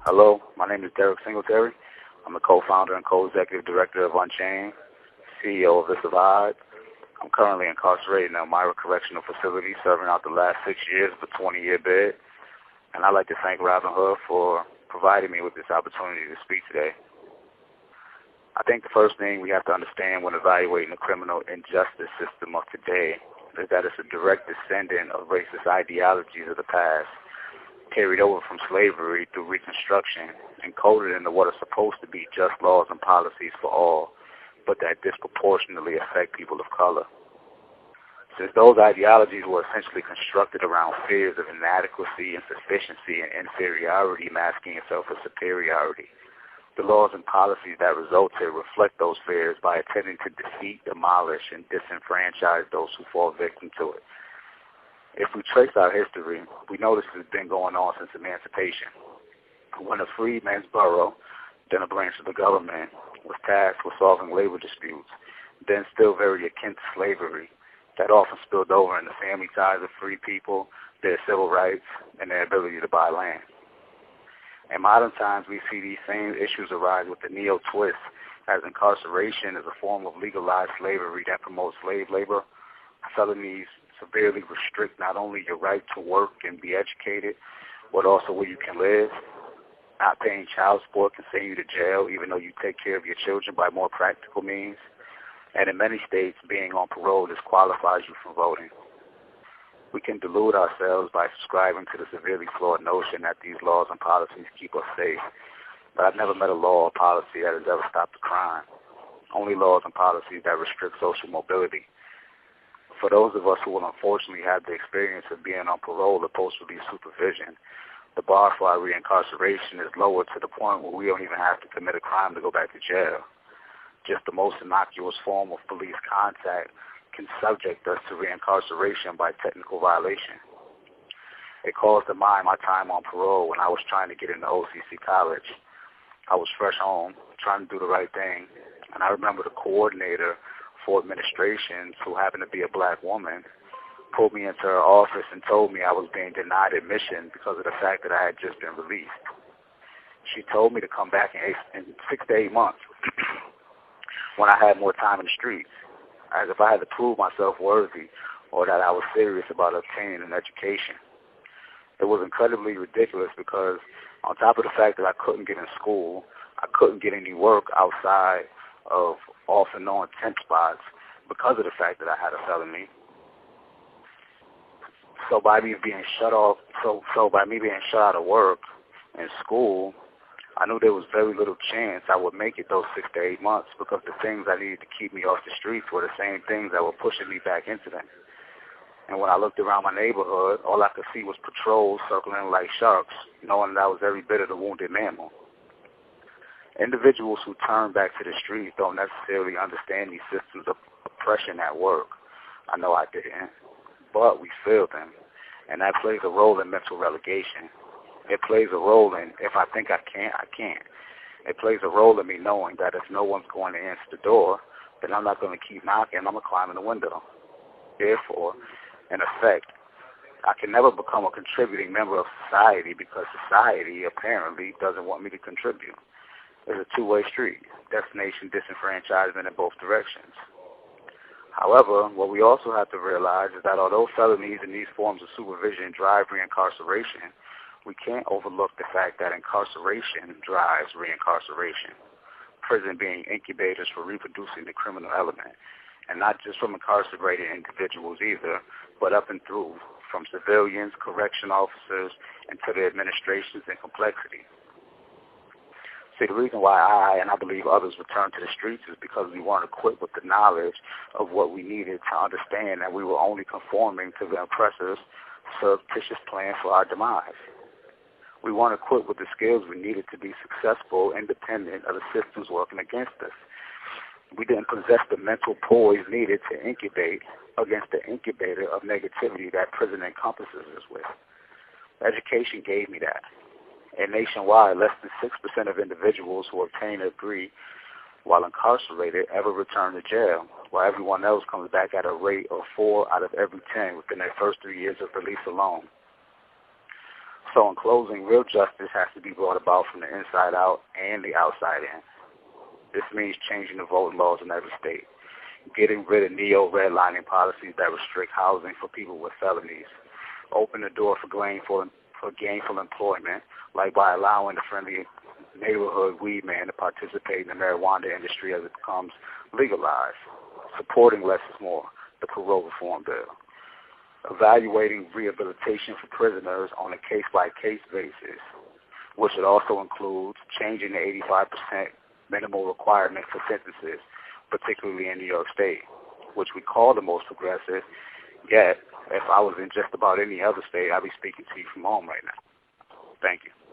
Hello, my name is Singletary. I'm the co-founder and co-executive director of Unchained, CEO of This Divide. I'm currently incarcerated in Elmira Correctional Facility, serving out the last 6 years of a 20-year bid. And I'd like to thank Robin Hood for providing me with this opportunity to speak today. I think the first thing we have to understand when evaluating the criminal injustice system of today is that it's a direct descendant of racist ideologies of the past, carried over from slavery through Reconstruction, and coded into what are supposed to be just laws and policies for all, but that disproportionately affect people of color. Since those ideologies were essentially constructed around fears of inadequacy, insufficiency, and inferiority masking itself as superiority, the laws and policies that resulted reflect those fears by attempting to defeat, demolish, and disenfranchise those who fall victim to it. If we trace our history, we know this has been going on since emancipation, when a freedmen's borough, then a branch of the government, was tasked with solving labor disputes, then still very akin to slavery, that often spilled over into family ties of free people, their civil rights, and their ability to buy land. In modern times, we see these same issues arise with the neo-twist, as incarceration is a form of legalized slavery that promotes slave labor. Felonies severely restrict not only your right to work and be educated, but also where you can live. Not paying child support can send you to jail, even though you take care of your children by more practical means. And in many states, being on parole disqualifies you from voting. We can delude ourselves by subscribing to the severely flawed notion that these laws and policies keep us safe. But I've never met a law or policy that has ever stopped a crime. Only laws and policies that restrict social mobility. For those of us who will unfortunately have the experience of being on parole or post-release supervision, the bar for our reincarceration is lower to the point where we don't even have to commit a crime to go back to jail. Just the most innocuous form of police contact can subject us to reincarceration by technical violation. It calls to mind my time on parole when I was trying to get into OCC college. I was fresh home, trying to do the right thing, and I remember the coordinator for administration, who happened to be a black woman, pulled me into her office and told me I was being denied admission because of the fact that I had just been released. She told me to come back in 6 to 8 months when I had more time in the streets, as if I had to prove myself worthy or that I was serious about obtaining an education. It was incredibly ridiculous because on top of the fact that I couldn't get in school, I couldn't get any work outside of off and on temp spots because of the fact that I had a felony. So by me being shut out of work and school, I knew there was very little chance I would make it those 6 to 8 months because the things I needed to keep me off the streets were the same things that were pushing me back into them. And when I looked around my neighborhood, all I could see was patrols circling like sharks, knowing that I was every bit of the wounded mammal. Individuals who turn back to the streets don't necessarily understand these systems of oppression at work. I know I didn't, but we feel them, and that plays a role in mental relegation. It plays a role in, if I think I can't, I can't. It plays a role in me knowing that if no one's going to answer the door, then I'm not going to keep knocking, I'm going to climb in the window. Therefore, in effect, I can never become a contributing member of society because society apparently doesn't want me to contribute. It's a two-way street, destination disenfranchisement in both directions. However, what we also have to realize is that although felonies and these forms of supervision drive reincarceration, we can't overlook the fact that incarceration drives reincarceration, prison being incubators for reproducing the criminal element, and not just from incarcerated individuals either, but up and through, from civilians, correction officers, and to the administrations and complexity. See, the reason why I, and I believe others, returned to the streets is because we weren't equipped with the knowledge of what we needed to understand that we were only conforming to the oppressor's surreptitious plan for our demise. We weren't equipped with the skills we needed to be successful, independent of the systems working against us. We didn't possess the mental poise needed to incubate against the incubator of negativity that prison encompasses us with. Education gave me that. And nationwide, less than 6% of individuals who obtain a degree while incarcerated ever return to jail, while everyone else comes back at a rate of 4 out of every 10 within their first 3 years of release alone. So in closing, real justice has to be brought about from the inside out and the outside in. This means changing the voting laws in every state, getting rid of neo-redlining policies that restrict housing for people with felonies, open the door for gainful employment, like by allowing the friendly neighborhood weed man to participate in the marijuana industry as it becomes legalized, supporting less is more, the parole reform bill, evaluating rehabilitation for prisoners on a case-by-case basis, which it also includes changing the 85% minimal requirement for sentences, particularly in New York State, which we call the most progressive, yet if I was in just about any other state, I'd be speaking to you from home right now. Thank you.